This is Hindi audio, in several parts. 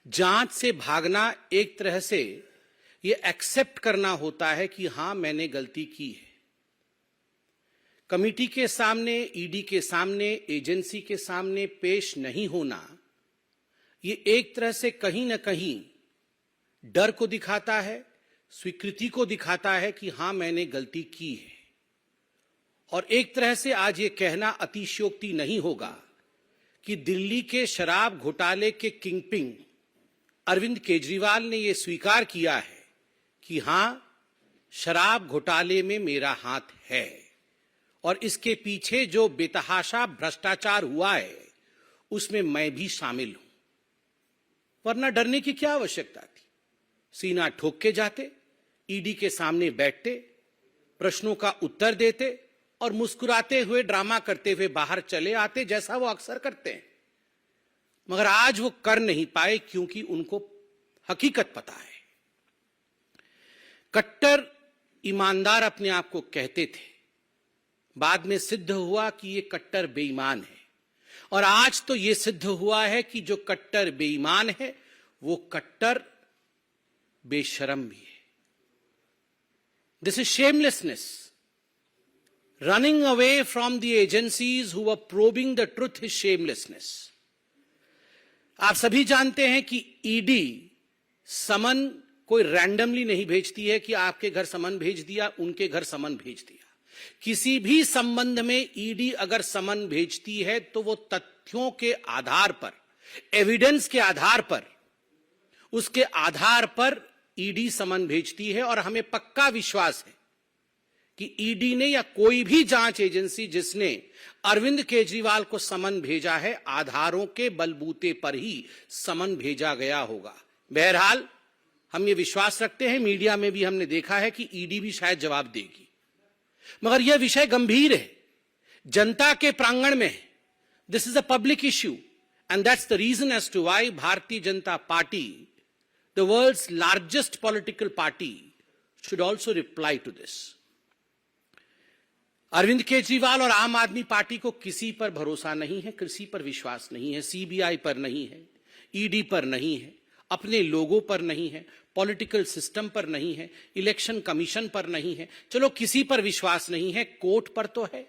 जांच से भागना एक तरह से ये एक्सेप्ट करना होता है कि हां मैंने गलती की है। कमिटी के सामने, ईडी के सामने, एजेंसी के सामने पेश नहीं होना ये एक तरह से कहीं ना कहीं डर को दिखाता है, स्वीकृति को दिखाता है कि हां मैंने गलती की है। और एक तरह से आज ये कहना अतिशयोक्ति नहीं होगा कि दिल्ली के शराब घोटाले के किंगपिन अरविंद केजरीवाल ने यह स्वीकार किया है कि हां शराब घोटाले में मेरा हाथ है और इसके पीछे जो बेतहाशा भ्रष्टाचार हुआ है उसमें मैं भी शामिल हूं। वरना डरने की क्या आवश्यकता थी? सीना ठोक के जाते, ईडी के सामने बैठते, प्रश्नों का उत्तर देते और मुस्कुराते हुए, ड्रामा करते हुए बाहर चले आते, जैसा वो अक्सर करते हैं। मगर आज वो कर नहीं पाए क्योंकि उनको हकीकत पता है। कट्टर ईमानदार अपने आप को कहते थे, बाद में सिद्ध हुआ कि ये कट्टर बेईमान है। और आज तो ये सिद्ध हुआ है कि जो कट्टर बेईमान है वो कट्टर बेशरम भी है। This is shamelessness. Running away from the agencies who were probing the truth is shamelessness. आप सभी जानते हैं कि ईडी समन कोई रैंडमली नहीं भेजती है कि आपके घर समन भेज दिया, उनके घर समन भेज दिया। किसी भी संबंध में ईडी अगर समन भेजती है तो वो तथ्यों के आधार पर, एविडेंस के आधार पर, उसके आधार पर ईडी समन भेजती है। और हमें पक्का विश्वास है कि ईडी ने या कोई भी जांच एजेंसी जिसने अरविंद केजरीवाल को समन भेजा है, आधारों के बलबूते पर ही समन भेजा गया होगा। बहरहाल हम ये विश्वास रखते हैं, मीडिया में भी हमने देखा है कि ईडी भी शायद जवाब देगी। मगर यह विषय गंभीर है, जनता के प्रांगण में है। This is a public issue and that's the reason as to why Bharatiya Janata party, the world's largest political party, should also reply to this. Arvind Kejriwal और आम आदमी पार्टी को किसी पर भरोसा नहीं है, किसी पर विश्वास नहीं है। सीबीआई पर नहीं है, ईडी पर नहीं है, अपने लोगों पर नहीं है, पॉलिटिकल सिस्टम पर नहीं है, इलेक्शन कमीशन पर नहीं है। चलो किसी पर विश्वास नहीं है, कोर्ट पर तो है।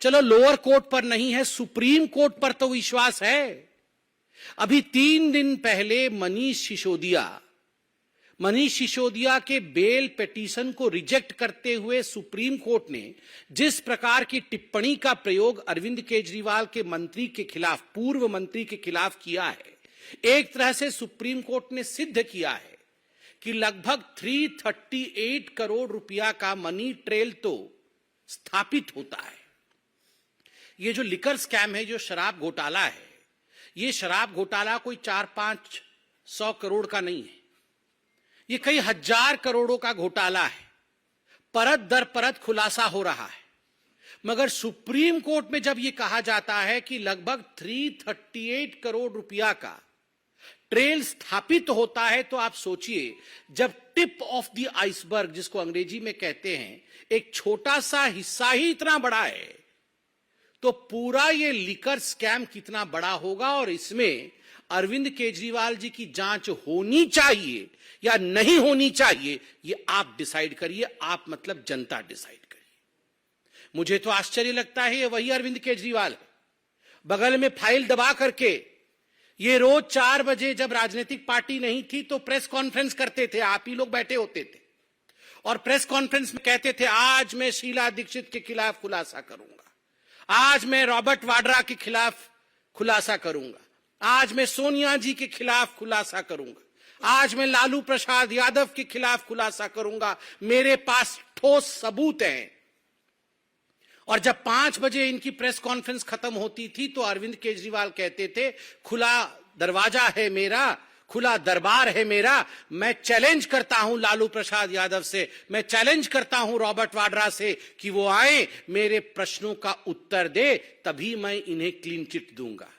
चलो लोअर कोर्ट पर नहीं है, सुप्रीम कोर्ट पर तो विश्वास है। अभी 3 दिन पहले मनीष सिसोदिया के बेल पिटीशन को रिजेक्ट करते हुए सुप्रीम कोर्ट ने जिस प्रकार की टिप्पणी का प्रयोग अरविंद केजरीवाल के मंत्री के खिलाफ, पूर्व मंत्री के खिलाफ किया है, एक तरह से सुप्रीम कोर्ट ने सिद्ध किया है कि लगभग 338 करोड़ रुपया का मनी ट्रेल तो स्थापित होता है। ये जो लिकर स्कैम है, जो शराब घोटाला है, ये शराब घोटाला कोई 400-500 करोड़ का नहीं है, ये कई हजार करोड़ों का घोटाला है। परत दर परत खुलासा हो रहा है। मगर सुप्रीम कोर्ट में जब यह कहा जाता है कि लगभग 338 करोड़ रुपया का ट्रेल स्थापित होता है, तो आप सोचिए, जब टिप ऑफ द आइसबर्ग, जिसको अंग्रेजी में कहते हैं, एक छोटा सा हिस्सा ही इतना बड़ा है, तो पूरा ये लिकर स्कैम कितना बड़ा होगा। और इसमें अरविंद केजरीवाल जी की जांच होनी चाहिए या नहीं होनी चाहिए, ये आप डिसाइड करिए। आप मतलब जनता डिसाइड करिए। मुझे तो आश्चर्य लगता है, ये वही अरविंद केजरीवाल है, बगल में फाइल दबा करके ये रोज 4 बजे, जब राजनीतिक पार्टी नहीं थी तो प्रेस कॉन्फ्रेंस करते थे, आप ही लोग बैठे होते थे और प्रेस कॉन्फ्रेंस में कहते थे, आज मैं शीला दीक्षित के खिलाफ खुलासा करूंगा, आज मैं रॉबर्ट वाड्रा के खिलाफ खुलासा करूंगा, आज मैं सोनिया जी के खिलाफ खुलासा करूंगा, आज मैं लालू प्रसाद यादव के खिलाफ खुलासा करूंगा, मेरे पास ठोस सबूत हैं। और जब 5 बजे इनकी प्रेस कॉन्फ्रेंस खत्म होती थी तो अरविंद केजरीवाल कहते थे, खुला दरवाजा है मेरा, खुला दरबार है मेरा, मैं चैलेंज करता हूं लालू प्रसाद यादव से, मैं चैलेंज करता हूं रॉबर्ट वाड्रा से कि वो आए, मेरे प्रश्नों का उत्तर दे, तभी मैं इन्हें क्लीन चिट दूंगा।